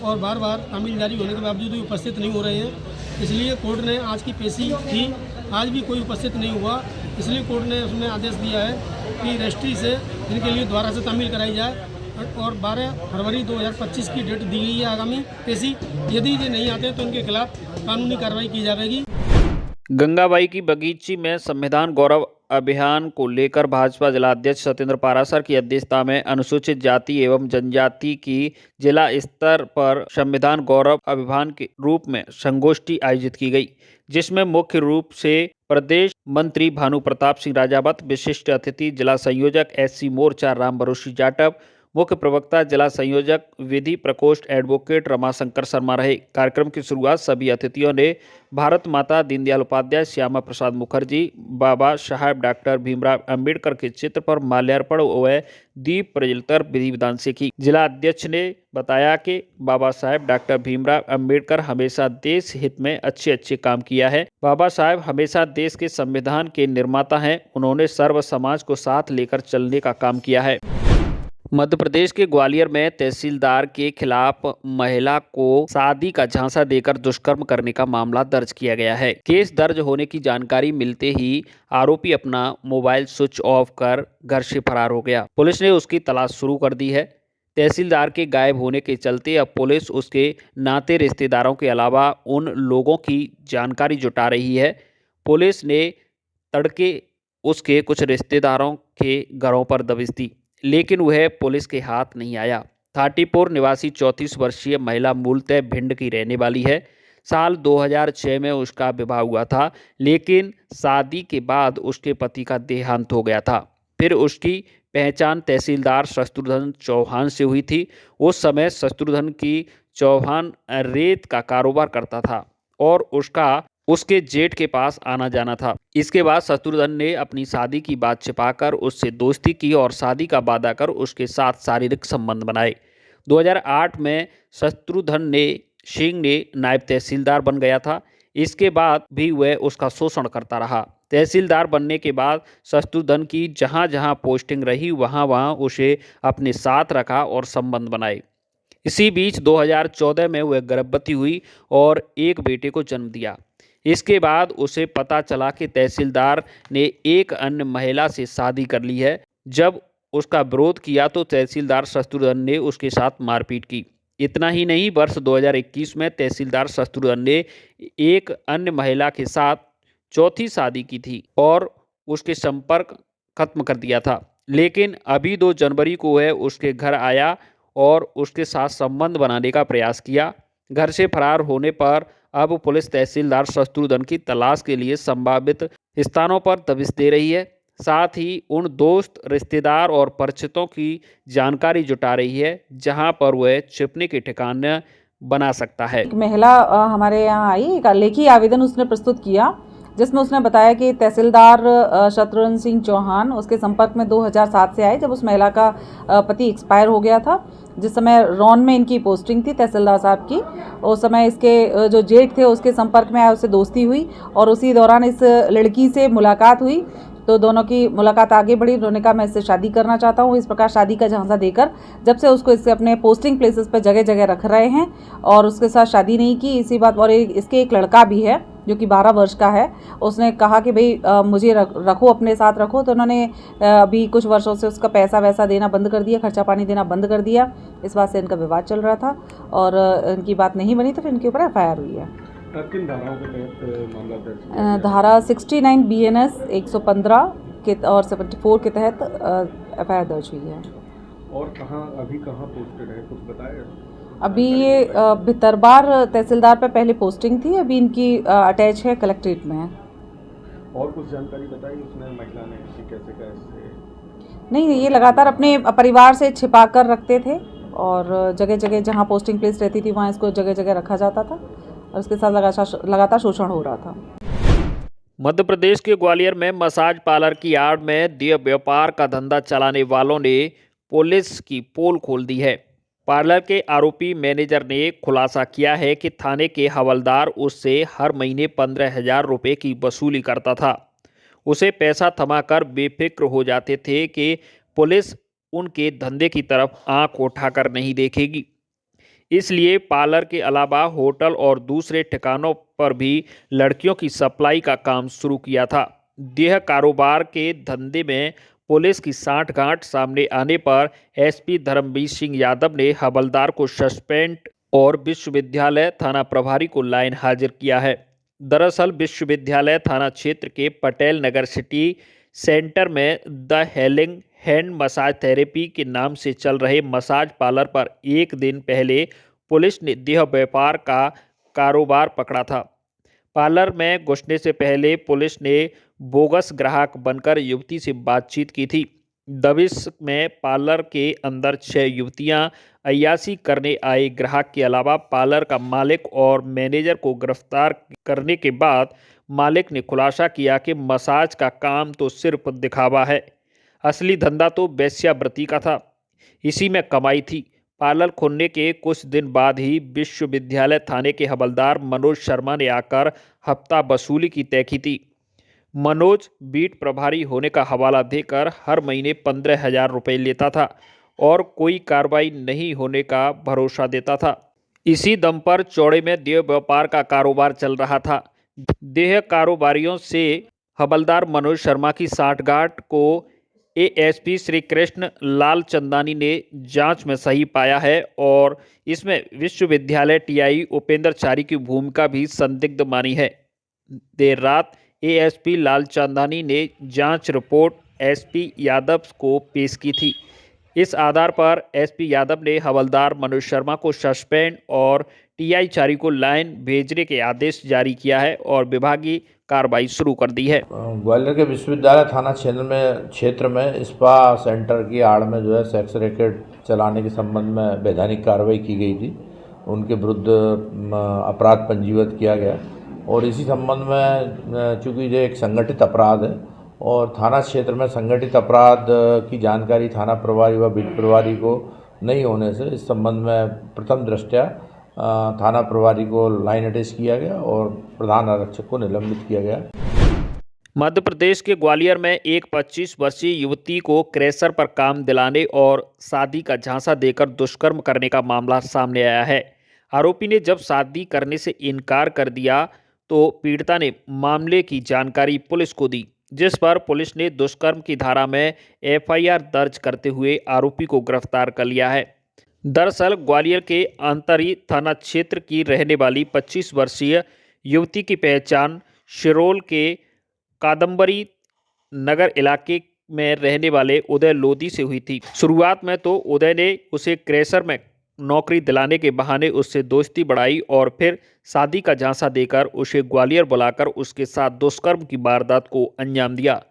और बार बार तामील जारी होने के बावजूद भी उपस्थित नहीं हो रहे हैं। इसलिए कोर्ट ने आज की पेशी थी, आज भी कोई उपस्थित नहीं हुआ। इसलिए कोर्ट ने उसमें आदेश दिया है कि रजिस्ट्री से इनके लिए दोबारा से तामील कराई जाए और 12 फरवरी 2025 की डेट दी गई है आगामी पेशी। यदि ये नहीं आते तो इनके खिलाफ कानूनी कार्रवाई की जाएगी। गंगाबाई की बगीची में संविधान गौरव अभियान को लेकर भाजपा जिला अध्यक्ष सत्येंद्र पारासर की अध्यक्षता में अनुसूचित जाति एवं जनजाति की जिला स्तर पर संविधान गौरव अभियान के रूप में संगोष्ठी आयोजित की गई, जिसमें मुख्य रूप से प्रदेश मंत्री भानु प्रताप सिंह राजावत, विशिष्ट अतिथि जिला संयोजक SC मोर्चा राम भरोसी जाटव, मुख्य प्रवक्ता जिला संयोजक विधि प्रकोष्ठ एडवोकेट रमाशंकर शर्मा रहे। कार्यक्रम की शुरुआत सभी अतिथियों ने भारत माता दीनदयाल उपाध्याय, श्यामा प्रसाद मुखर्जी, बाबा साहेब डॉक्टर भीमराव अंबेडकर के चित्र पर माल्यार्पण व दीप प्रज्वलित विधि विधान से की। जिला अध्यक्ष ने बताया कि बाबा साहेब डॉक्टर भीमराव अंबेडकर हमेशा देश हित में अच्छे काम किया है। बाबा साहेब हमेशा देश के संविधान के निर्माता हैं। उन्होंने सर्व समाज को साथ लेकर चलने का काम किया है। मध्य प्रदेश के ग्वालियर में तहसीलदार के खिलाफ महिला को शादी का झांसा देकर दुष्कर्म करने का मामला दर्ज किया गया है। केस दर्ज होने की जानकारी मिलते ही आरोपी अपना मोबाइल स्विच ऑफ कर घर से फरार हो गया। पुलिस ने उसकी तलाश शुरू कर दी है। तहसीलदार के गायब होने के चलते अब पुलिस उसके नाते रिश्तेदारों के अलावा उन लोगों की जानकारी जुटा रही है। पुलिस ने तड़के उसके कुछ रिश्तेदारों के घरों पर दबिश दी, लेकिन वह पुलिस के हाथ नहीं आया। थाटीपुर निवासी 34 वर्षीय महिला मूलतः भिंड की रहने वाली है। साल 2006 में उसका विवाह हुआ था, लेकिन शादी के बाद उसके पति का देहांत हो गया था। फिर उसकी पहचान तहसीलदार शत्रुघ्न चौहान से हुई थी। उस समय शत्रुघ्न की चौहान रेत का कारोबार करता था और उसके जेठ के पास आना जाना था। इसके बाद शत्रुघ्न ने अपनी शादी की बात छिपाकर उससे दोस्ती की और शादी का वादा कर उसके साथ शारीरिक संबंध बनाए। 2008 में शत्रुघ्न सिंह ने नायब तहसीलदार बन गया था। इसके बाद भी वह उसका शोषण करता रहा। तहसीलदार बनने के बाद शत्रुघ्न की जहां जहां पोस्टिंग रही वहां वहां उसे अपने साथ रखा और संबंध बनाए। इसी बीच 2014 में वह गर्भवती हुई और एक बेटे को जन्म दिया। इसके बाद उसे पता चला कि तहसीलदार ने एक अन्य महिला से शादी कर ली है। जब उसका विरोध किया तो तहसीलदार शत्रुघ्न ने उसके साथ मारपीट की। इतना ही नहीं, वर्ष 2021 में तहसीलदार शत्रुघ्न ने एक अन्य महिला के साथ चौथी शादी की थी और उसके संपर्क खत्म कर दिया था। लेकिन अभी 2 जनवरी को वह उसके घर आया और उसके साथ संबंध बनाने का प्रयास किया। घर से फरार होने पर अब पुलिस तहसीलदार शत्रुघ्न की तलाश के लिए संभावित स्थानों पर दबिश दे रही है। साथ ही उन दोस्त, रिश्तेदार और परिचितों की जानकारी जुटा रही है जहां पर वह छिपने के ठिकाने बना सकता है। एक महिला हमारे यहाँ आई, एक लेखी आवेदन उसने प्रस्तुत किया, जिसमें उसने बताया कि तहसीलदार शत्रुघ्न सिंह चौहान उसके संपर्क में 2007 से आए, जब उस महिला का पति एक्सपायर हो गया था। जिस समय रॉन में इनकी पोस्टिंग थी तहसीलदार साहब की, उस समय इसके जो जेठ थे उसके संपर्क में आए, उससे दोस्ती हुई और उसी दौरान इस लड़की से मुलाकात हुई। तो दोनों की मुलाकात आगे बढ़ी। उन्होंने कहा मैं इससे शादी करना चाहता हूँ। इस प्रकार शादी का झांसा देकर जब से उसको इससे अपने पोस्टिंग प्लेसेस पर जगह जगह रख रहे हैं और उसके साथ शादी नहीं की। इसी बात और इसके एक लड़का भी है जो कि 12 वर्ष का है। उसने कहा कि भाई मुझे रखो, अपने साथ रखो। तो उन्होंने अभी कुछ वर्षों से उसका पैसा वैसा देना बंद कर दिया, खर्चा पानी देना बंद कर दिया। इस बात से इनका विवाद चल रहा था और इनकी बात नहीं बनी तो फिर इनके ऊपर FIR हुई है। किन धाराओं के तहत मामला दर्ज? धारा 69 BNS 115 के और 74 के तहत FIR दर्ज हुई है। और अभी कहाँ पोस्टेड है, कुछ बताया? अभी ये भितरबार तहसीलदार पे पहले पोस्टिंग थी, अभी इनकी अटैच है, कलेक्ट्रेट में है। और कुछ जानकारी बताई उसने, महिला ने कैसे? नहीं, ये लगातार अपने परिवार से छिपा कर रखते थे और जगह जगह जहाँ पोस्टिंग प्लेस रहती थी वहाँ इसको जगह जगह रखा जाता था और उसके साथ लगातार शोषण हो रहा था। मध्य प्रदेश के ग्वालियर में मसाज पार्लर की आड़ में देह व्यापार का धंधा चलाने वालों ने पुलिस की पोल खोल दी है। पार्लर के आरोपी मैनेजर ने खुलासा किया है कि थाने के हवलदार उससे हर महीने 15,000 रुपये की वसूली करता था। उसे पैसा थमाकर बेफिक्र हो जाते थे कि पुलिस उनके धंधे की तरफ आंख उठाकर नहीं देखेगी। इसलिए पार्लर के अलावा होटल और दूसरे ठिकानों पर भी लड़कियों की सप्लाई का काम शुरू किया था। देह कारोबार के धंधे में पुलिस की सांठगांठ सामने आने पर SP धर्मवीर सिंह यादव ने हवलदार को सस्पेंड और विश्वविद्यालय थाना प्रभारी को लाइन हाजिर किया है। दरअसल विश्वविद्यालय थाना क्षेत्र के पटेल नगर सिटी सेंटर में the hailing hand massage therapy के नाम से चल रहे मसाज पार्लर पर एक दिन पहले पुलिस ने देह व्यापार का कारोबार पकड़ा था। पार्लर में घुसने से पहले पुलिस ने बोगस ग्राहक बनकर युवती से बातचीत की थी। दबिश में पार्लर के अंदर 6 युवतियां अय्याशी करने आए ग्राहक के अलावा पार्लर का मालिक और मैनेजर को गिरफ्तार करने के बाद मालिक ने खुलासा किया कि मसाज का काम तो सिर्फ दिखावा है, असली धंधा तो वेश्यावृत्ति का था, इसी में कमाई थी। पार्लर खोलने के कुछ दिन बाद ही विश्वविद्यालय थाने के हवलदार मनोज शर्मा ने आकर हफ्ता वसूली की तय की थी। मनोज बीट प्रभारी होने का हवाला देकर हर महीने 15,000 रुपये लेता था और कोई कार्रवाई नहीं होने का भरोसा देता था। इसी दम पर चौड़े में देह व्यापार का कारोबार चल रहा था। देह कारोबारियों से हवलदार मनोज शर्मा की सांठगांठ को ASP श्री कृष्ण लाल चंदानी ने जांच में सही पाया है और इसमें विश्वविद्यालय TI उपेंद्र चारी की भूमिका भी संदिग्ध मानी है। देर रात ASP लाल चंदानी ने जांच रिपोर्ट SP यादव को पेश की थी। इस आधार पर SP यादव ने हवलदार मनोज शर्मा को सस्पेंड और TI चारी को लाइन भेजने के आदेश जारी किया है और विभागीय कार्रवाई शुरू कर दी है। ग्वालियर के विश्वविद्यालय थाना क्षेत्र में स्पा सेंटर की आड़ में जो है सेक्स रैकेट चलाने के संबंध में वैधानिक कार्रवाई की गई थी। उनके विरुद्ध अपराध पंजीबद्ध किया गया और इसी संबंध में चूँकि ये एक संगठित अपराध है और थाना क्षेत्र में संगठित अपराध की जानकारी थाना प्रभारी व बीट प्रभारी को नहीं होने से इस संबंध में प्रथम दृष्टया थाना प्रभारी को लाइन अटैच किया गया और प्रधान आरक्षक को निलंबित किया गया। मध्य प्रदेश के ग्वालियर में एक 25 वर्षीय युवती को क्रेशर पर काम दिलाने और शादी का झांसा देकर दुष्कर्म करने का मामला सामने आया है। आरोपी ने जब शादी करने से इनकार कर दिया तो पीड़िता ने मामले की जानकारी पुलिस को दी, जिस पर पुलिस ने दुष्कर्म की धारा में FIR दर्ज करते हुए आरोपी को गिरफ्तार कर लिया है। दरअसल ग्वालियर के अंतरी थाना क्षेत्र की रहने वाली 25 वर्षीय युवती की पहचान शिरोल के कादम्बरी नगर इलाके में रहने वाले उदय लोधी से हुई थी। शुरुआत में तो उदय ने उसे क्रेशर में नौकरी दिलाने के बहाने उससे दोस्ती बढ़ाई और फिर शादी का झांसा देकर उसे ग्वालियर बुलाकर उसके साथ दुष्कर्म की वारदात को अंजाम दिया।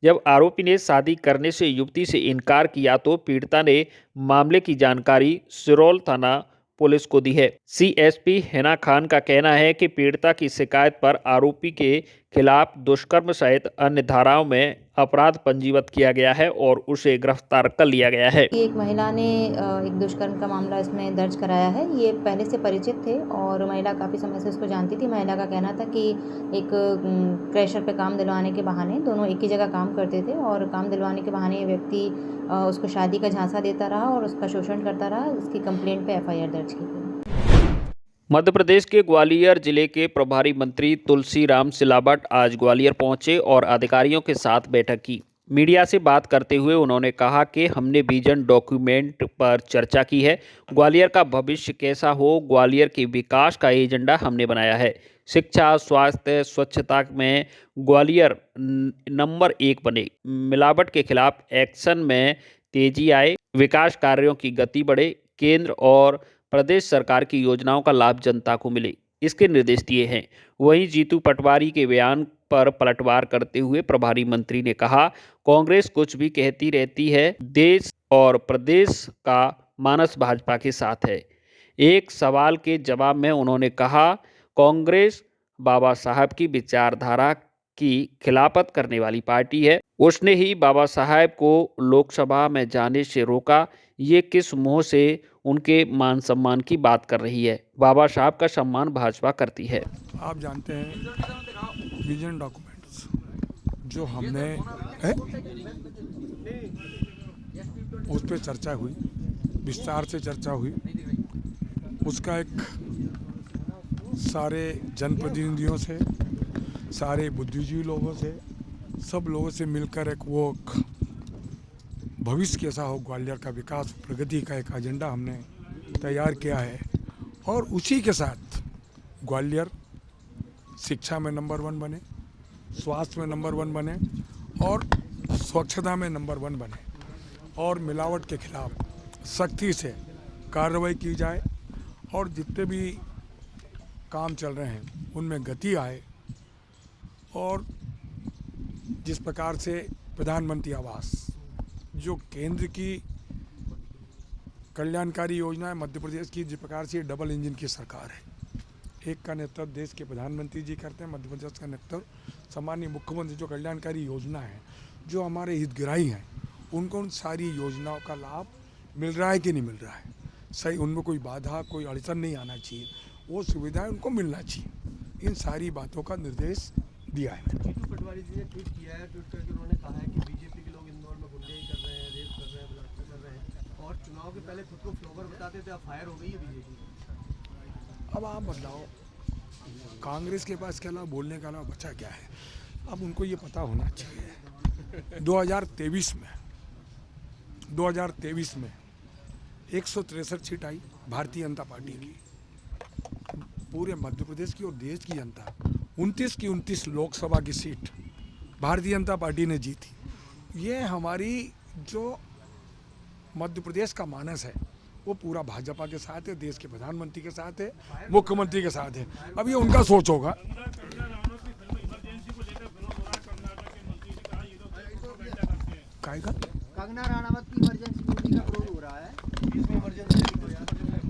जब आरोपी ने शादी करने से युवती से इनकार किया तो पीड़िता ने मामले की जानकारी सिरोल थाना पुलिस को दी है। CSP हिना खान का कहना है कि पीड़िता की शिकायत पर आरोपी के खिलाफ दुष्कर्म सहित अन्य धाराओं में अपराध पंजीबद्ध किया गया है और उसे गिरफ्तार कर लिया गया है। एक महिला ने एक दुष्कर्म का मामला इसमें दर्ज कराया है। ये पहले से परिचित थे और महिला काफ़ी समय से इसको जानती थी। महिला का कहना था कि एक क्रेशर पे काम दिलवाने के बहाने दोनों एक ही जगह काम करते थे और काम दिलवाने के बहाने ये व्यक्ति उसको शादी का झांसा देता रहा और उसका शोषण करता रहा। इसकी कंप्लेंट पे FIR दर्ज की गई। मध्य प्रदेश के ग्वालियर जिले के प्रभारी मंत्री तुलसीराम सिलावट आज ग्वालियर पहुंचे और अधिकारियों के साथ बैठक की। मीडिया से बात करते हुए उन्होंने कहा कि हमने विजन डॉक्यूमेंट पर चर्चा की है। ग्वालियर का भविष्य कैसा हो, ग्वालियर के विकास का एजेंडा हमने बनाया है। शिक्षा, स्वास्थ्य, स्वच्छता में ग्वालियर नंबर 1 बने। मिलावट के खिलाफ एक्शन में तेजी आए, विकास कार्यों की गति बढ़े, केंद्र और प्रदेश सरकार की योजनाओं का लाभ जनता को मिले, इसके निर्देश दिए हैं। वहीं जीतू पटवारी के बयान पर पलटवार करते हुए प्रभारी मंत्री ने कहा, कांग्रेस कुछ भी कहती रहती है, देश और प्रदेश का मानस भाजपा के साथ है। एक सवाल के जवाब में उन्होंने कहा, कांग्रेस बाबा साहब की विचारधारा की खिलाफत करने वाली पार्टी है। उसने ही बाबा साहब को लोकसभा में जाने से रोका। ये किस मुंह से उनके मान सम्मान की बात कर रही है? बाबा साहब का सम्मान भाजपा करती है। आप जानते हैं विजन डॉक्यूमेंट्स जो हमने उस पर चर्चा हुई, विस्तार से चर्चा हुई। उसका एक सारे जनप्रतिनिधियों से, सारे बुद्धिजीवी लोगों से, सब लोगों से मिलकर एक वो भविष्य कैसा हो, ग्वालियर का विकास प्रगति का एक एजेंडा हमने तैयार किया है। और उसी के साथ ग्वालियर शिक्षा में नंबर 1 बने, स्वास्थ्य में नंबर 1 बने और स्वच्छता में नंबर 1 बने और मिलावट के खिलाफ सख्ती से कार्रवाई की जाए और जितने भी काम चल रहे हैं उनमें गति आए। और जिस प्रकार से प्रधानमंत्री आवास जो केंद्र की कल्याणकारी योजना है, मध्य प्रदेश की जिस प्रकार से डबल इंजन की सरकार है, एक का नेतृत्व देश के प्रधानमंत्री जी करते हैं, मध्य प्रदेश का नेतृत्व सामान्य मुख्यमंत्री, जो कल्याणकारी योजना है, जो हमारे हितग्राही हैं, उनको उन सारी योजनाओं का लाभ मिल रहा है कि नहीं मिल रहा है, सही उनमें कोई बाधा, कोई अड़चन नहीं आना चाहिए, वो सुविधाएं उनको मिलना चाहिए। इन सारी बातों का निर्देश दिया है। जीतू पटवारी जी ने ट्वीट किया है, ट्वीट करके उन्होंने कहा है कि बीजेपी के लोग इंदौर में गुंडाई कर रहे हैं, रेप कर रहे हैं, बलात्कार कर रहे हैं और चुनाव के पहले खुद को फ्लोवर बताते थे, अब फायर हो गई है बीजेपी। अब आप बताओ, कांग्रेस के पास के अलावा बोलने का अलावा बचा क्या है? अब उनको ये पता होना चाहिए 2023 में 163 सीट आई भारतीय जनता पार्टी की, पूरे मध्य प्रदेश की और देश की जनता 29 की 29 लोकसभा की सीट भारतीय जनता पार्टी ने जीती। ये हमारी जो मध्य प्रदेश का मानस है वो पूरा भाजपा के साथ है, देश के प्रधानमंत्री के साथ है, मुख्यमंत्री के साथ है। अब ये उनका सोच होगा। कंगना रनावत की इमरजेंसी ड्यूटी का विरोध हो रहा है, इसमें इमरजेंसी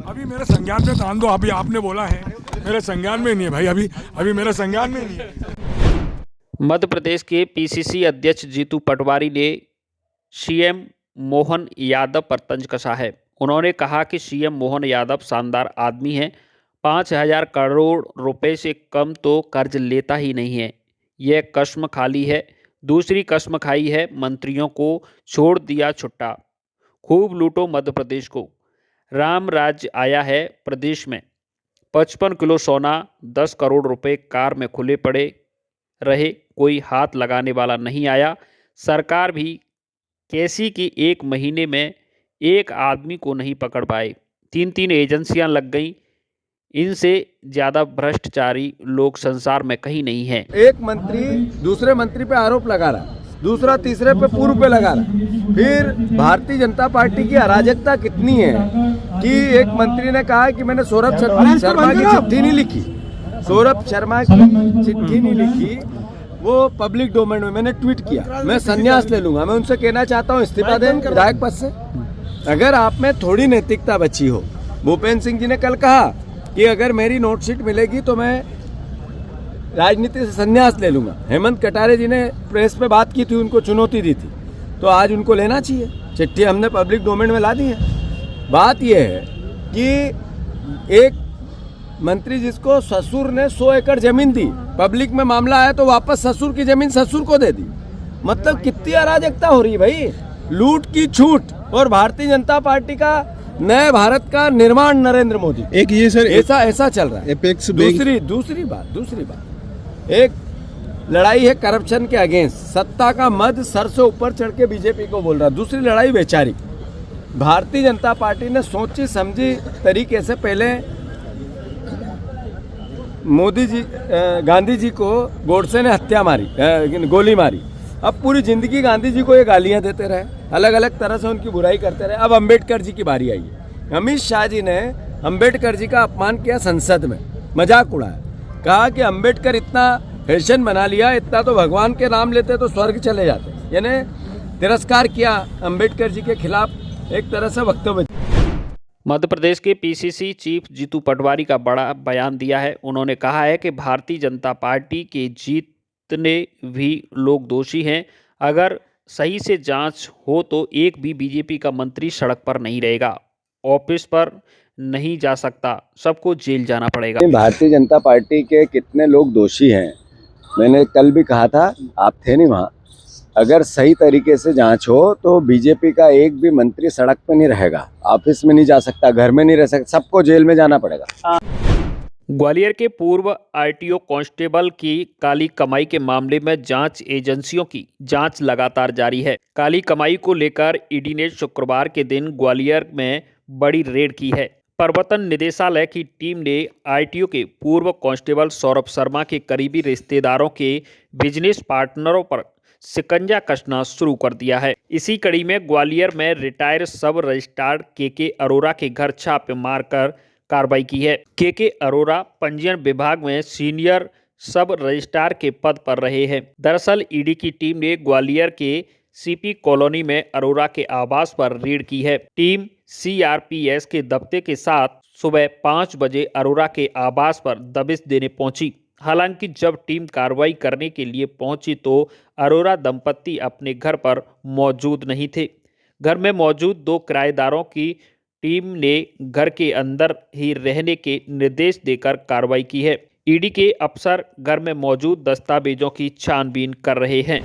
अभी मेरे संज्ञान में तान दो। अभी आपने बोला है, मेरे संज्ञान में नहीं है भाई, अभी मेरे संज्ञान में नहीं है। मध्य प्रदेश के पीसीसी अध्यक्ष जीतू पटवारी ने सीएम मोहन यादव पर तंज कसा है। उन्होंने कहा कि सीएम मोहन यादव शानदार आदमी हैं, 5,000 करोड़ रुपए से कम तो कर्ज लेता ही नहीं है। यह कसम खाली है। दूसरी कसम खाई है, मंत्रियों को छोड़ दिया छुट्टा, खूब लूटो मध्य प्रदेश को। राम राज्य आया है प्रदेश में, 55 किलो सोना, 10 करोड़ रुपए कार में खुले पड़े रहे, कोई हाथ लगाने वाला नहीं आया। सरकार भी कैसी कि 1 महीने में एक आदमी को नहीं पकड़ पाए, 3 एजेंसियां लग गईं। इनसे ज़्यादा भ्रष्टाचारी लोग संसार में कहीं नहीं हैं। एक मंत्री दूसरे मंत्री पे आरोप लगा रहा, दूसरा तीसरे पे पूर्व पे लगा रहा। फिर भारतीय जनता पार्टी की अराजकता कितनी है कि एक मंत्री ने कहा कि मैंने सौरभ शर्मा की चिट्ठी नहीं लिखी, सौरभ शर्मा की चिट्ठी नहीं लिखी, वो पब्लिक डोमेन में मैंने ट्वीट किया, मैं संन्यास ले लूंगा। मैं उनसे कहना चाहता हूँ इस्तीफा दें विधायक पद से, अगर आप में थोड़ी नैतिकता बची हो। भूपेंद्र सिंह जी ने कल कहा कि अगर मेरी नोटशीट मिलेगी तो मैं राजनीति से संन्यास ले लूंगा। हेमंत कटारे जी ने प्रेस पे बात की थी, उनको चुनौती दी थी, तो आज उनको लेना चाहिए। चिट्ठी हमने पब्लिक डोमेन में ला दी है। बात यह है कि एक मंत्री जिसको ससुर ने 100 एकड़ जमीन दी, पब्लिक में मामला आया तो वापस ससुर की जमीन ससुर को दे दी। मतलब कितनी अराजकता हो रही है भाई, लूट की छूट। और भारतीय जनता पार्टी का नए भारत का निर्माण नरेंद्र मोदी। एक ये सर ऐसा चल रहा है। एपेक्स दूसरी बात एक लड़ाई है करप्शन के अगेंस्ट। सत्ता का मद सर से ऊपर चढ़ के बीजेपी को बोल रहा। दूसरी लड़ाई वैचारिक। भारतीय जनता पार्टी ने सोची समझी तरीके से पहले गांधी जी को गोडसे ने गोली मारी। अब पूरी जिंदगी गांधी जी को ये गालियां देते रहे, अलग अलग तरह से उनकी बुराई करते रहे। अब अंबेडकर जी की बारी आई है। अमित शाह जी ने अंबेडकर जी का अपमान किया संसद में, मजाक उड़ाया, कहा कि अंबेडकर इतना फैशन बना लिया, इतना तो भगवान के नाम लेते तो स्वर्ग चले जाते। यानी तिरस्कार किया अंबेडकर जी के खिलाफ एक तरह से वक्तव्य। मध्य प्रदेश के पीसीसी चीफ जीतू पटवारी का बड़ा बयान दिया है। उन्होंने कहा है कि भारतीय जनता पार्टी के जीतने भी लोग दोषी हैं। अगर सही से जांच हो तो एक भी बीजेपी का मंत्री सड़क पर नहीं रहेगा, ऑफिस पर नहीं जा सकता, सबको जेल जाना पड़ेगा। भारतीय जनता पार्टी के कितने लोग दोषी हैं, मैंने कल भी कहा था, आप थे नहीं वहाँ। अगर सही तरीके से जांच हो तो बीजेपी का एक भी मंत्री सड़क पर नहीं रहेगा, ऑफिस में नहीं जा सकता, घर में नहीं रह सकता, सबको जेल में जाना पड़ेगा। ग्वालियर के पूर्व आरटीओ कांस्टेबल की काली कमाई के मामले में जांच एजेंसियों की जांच लगातार जारी है। काली कमाई को लेकर ईडी ने शुक्रवार के दिन ग्वालियर में बड़ी रेड की है। प्रवर्तन निदेशालय की टीम ने आरटीओ के पूर्व कांस्टेबल सौरभ शर्मा के करीबी रिश्तेदारों के बिजनेस पार्टनरों पर शिकंजा कसना शुरू कर दिया है। इसी कड़ी में ग्वालियर में रिटायर्ड सब रजिस्ट्रार के अरोरा के घर छापे मारकर कार्रवाई की है। के अरोरा पंजीयन विभाग में सीनियर सब रजिस्ट्रार के पद पर रहे हैं। दरअसल ईडी की टीम ने ग्वालियर के सीपी कॉलोनी में अरोरा के आवास पर रेड की है। टीम सीआरपीएफ के दफ्ते के साथ सुबह 5 बजे अरोरा के आवास पर दबिश देने पहुंची। हालांकि जब टीम कार्रवाई करने के लिए पहुंची तो अरोरा दंपत्ति अपने घर पर मौजूद नहीं थे। घर में मौजूद 2 किराएदारों की टीम ने घर के अंदर ही रहने के निर्देश देकर कार्रवाई की है। ईडी के अफसर घर में मौजूद दस्तावेजों की छानबीन कर रहे हैं।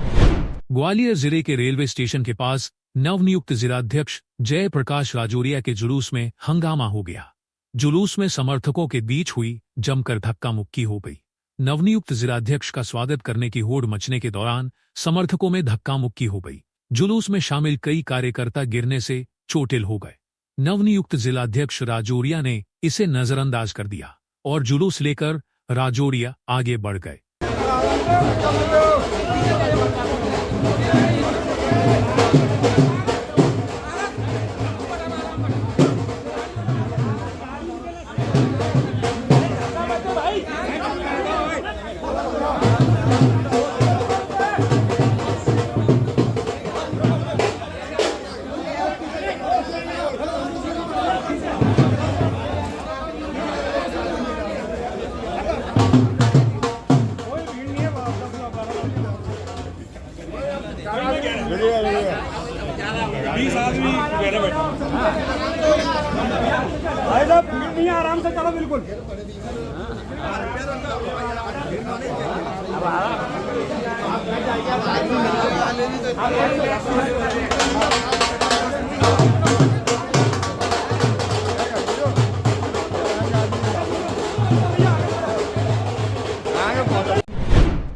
ग्वालियर जिले के रेलवे स्टेशन के पास नवनियुक्त जिलाध्यक्ष जयप्रकाश राजौरिया के जुलूस में हंगामा हो गया। जुलूस में समर्थकों के बीच हुई जमकर धक्का मुक्की हो गई। नवनियुक्त जिलाध्यक्ष का स्वागत करने की होड़ मचने के दौरान समर्थकों में धक्का मुक्की हो गई। जुलूस में शामिल कई कार्यकर्ता गिरने से चोटिल हो गए। नवनियुक्त जिलाध्यक्ष राजौरिया ने इसे नजरअंदाज कर दिया और जुलूस लेकर राजौरिया आगे बढ़ गए। भाई साहब नहीं, आराम से चलो बिल्कुल।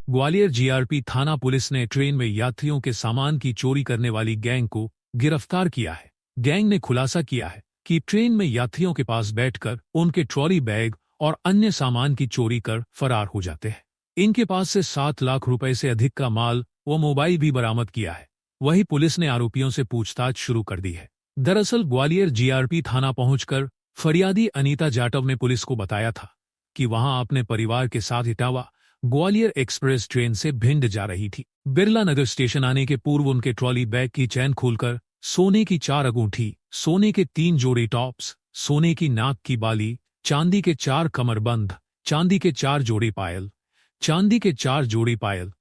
ग्वालियर जीआरपी थाना पुलिस ने ट्रेन में यात्रियों के सामान की चोरी करने वाली गैंग को गिरफ्तार किया है। गैंग ने खुलासा किया है कि ट्रेन में यात्रियों के पास बैठकर उनके ट्रॉली बैग और अन्य सामान की चोरी कर फरार हो जाते हैं। इनके पास से 7 लाख रुपए से अधिक का माल व मोबाइल भी बरामद किया है। वहीं पुलिस ने आरोपियों से पूछताछ शुरू कर दी है। दरअसल ग्वालियर जीआरपी थाना पहुंचकर फरियादी अनीता जाटव ने पुलिस को बताया था कि वहां अपने परिवार के साथ इटावा ग्वालियर एक्सप्रेस ट्रेन से भिंड जा रही थी। बिरला नगर स्टेशन आने के पूर्व उनके ट्रॉली बैग की चैन खोलकर सोने की 4 अंगूठी, सोने के 3 जोड़ी टॉप्स, सोने की नाक की बाली, चांदी के 4 कमरबंद, चांदी के 4 जोड़ी पायल, चांदी के 4 जोड़ी पायल,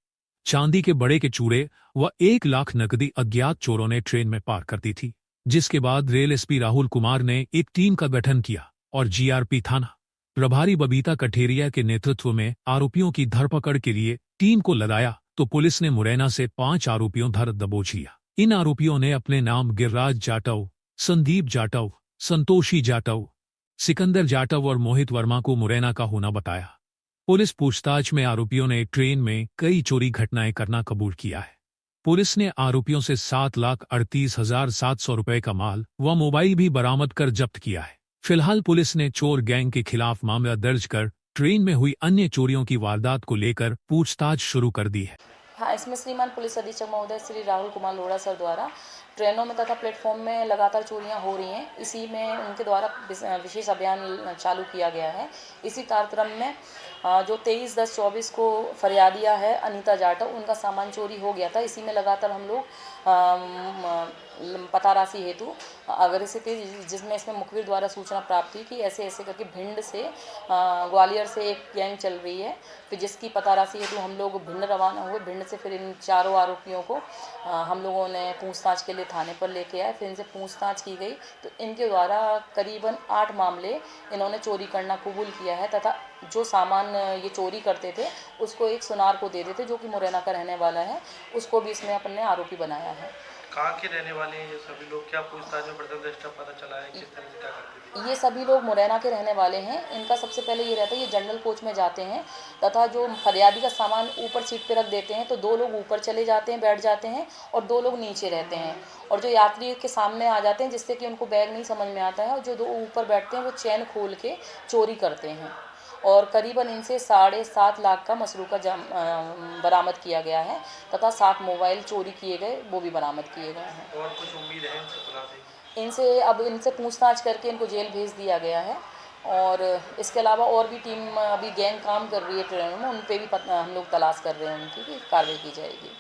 चांदी के बड़े के चूड़े व 1 लाख नकदी अज्ञात चोरों ने ट्रेन में पार कर दी थी। जिसके बाद रेल एसपी राहुल कुमार ने एक टीम का गठन किया और जीआरपी थाना प्रभारी बबीता कठेरिया के नेतृत्व में आरोपियों की धरपकड़ के लिए टीम को लगाया तो पुलिस ने मुरैना से 5 आरोपियों धर दबोच लिया। इन आरोपियों ने अपने नाम गिरिराज जाटव, संदीप जाटव, संतोषी जाटव, सिकंदर जाटव और मोहित वर्मा को मुरैना का होना बताया। पुलिस पूछताछ में आरोपियों ने ट्रेन में कई चोरी घटनाएं करना कबूल किया है। पुलिस ने आरोपियों से 7,38,700 रुपए का माल व मोबाइल भी बरामद कर जब्त किया है। फिलहाल पुलिस ने चोर गैंग के खिलाफ मामला दर्ज कर ट्रेन में हुई अन्य चोरियों की वारदात को लेकर पूछताछ शुरू कर दी है। हाँ, इसमें श्रीमान पुलिस अधीक्षक महोदय श्री राहुल कुमार लोढ़ा सर द्वारा ट्रेनों में तथा प्लेटफॉर्म में लगातार चोरियां हो रही हैं। इसी में उनके द्वारा विशेष अभियान चालू किया गया है। इसी कार्यक्रम में जो 23/10/24 को फरियादिया है अनीता जाटव, उनका सामान चोरी हो गया था। इसी में लगातार हम लोग पता राशि हेतु अग्रसित थे, जिसमें इसमें मुखबिर द्वारा सूचना प्राप्त हुई कि ऐसे ऐसे करके भिंड से ग्वालियर से एक गैंग चल रही है। फिर जिसकी पता राशि हेतु हम लोग भिंड रवाना हुए। भिंड से फिर इन चारों आरोपियों को हम लोगों ने पूछताछ के लिए थाने पर लेके आए। फिर इनसे पूछताछ की गई तो इनके द्वारा करीबन 8 मामले इन्होंने चोरी करना कबूल किया है तथा जो सामान ये चोरी करते थे उसको एक सुनार को दे देते, जो कि मुरैना का रहने वाला है। उसको भी इसमें अपने आरोपी बनाया है। कहाँ के रहने वाले हैं ये सभी लोग? क्या पूछताछ में प्रथम पता चला है किस तरह से क्या करते थे? ये सभी लोग मुरैना के रहने वाले हैं। इनका सबसे पहले ये रहता है, ये जनरल कोच में जाते हैं तथा जो फरियादी का सामान ऊपर सीट पे रख देते हैं तो 2 लोग ऊपर चले जाते हैं, बैठ जाते हैं और 2 लोग नीचे रहते हैं और जो यात्री के सामने आ जाते हैं जिससे कि उनको बैग नहीं समझ में आता है और जो 2 ऊपर बैठते हैं वो चैन खोल के चोरी करते हैं और करीबन इनसे 7.5 लाख का मसरूका बरामद किया गया है तथा 7 मोबाइल चोरी किए गए वो भी बरामद किए गए हैं। और कुछ उम्मीद है इनसे पूछताछ करके इनको जेल भेज दिया गया है और इसके अलावा और भी टीम अभी गैंग काम कर रही है ट्रेनों में, उन पे भी हम लोग तलाश कर रहे हैं, उनकी भी कार्रवाई की जाएगी।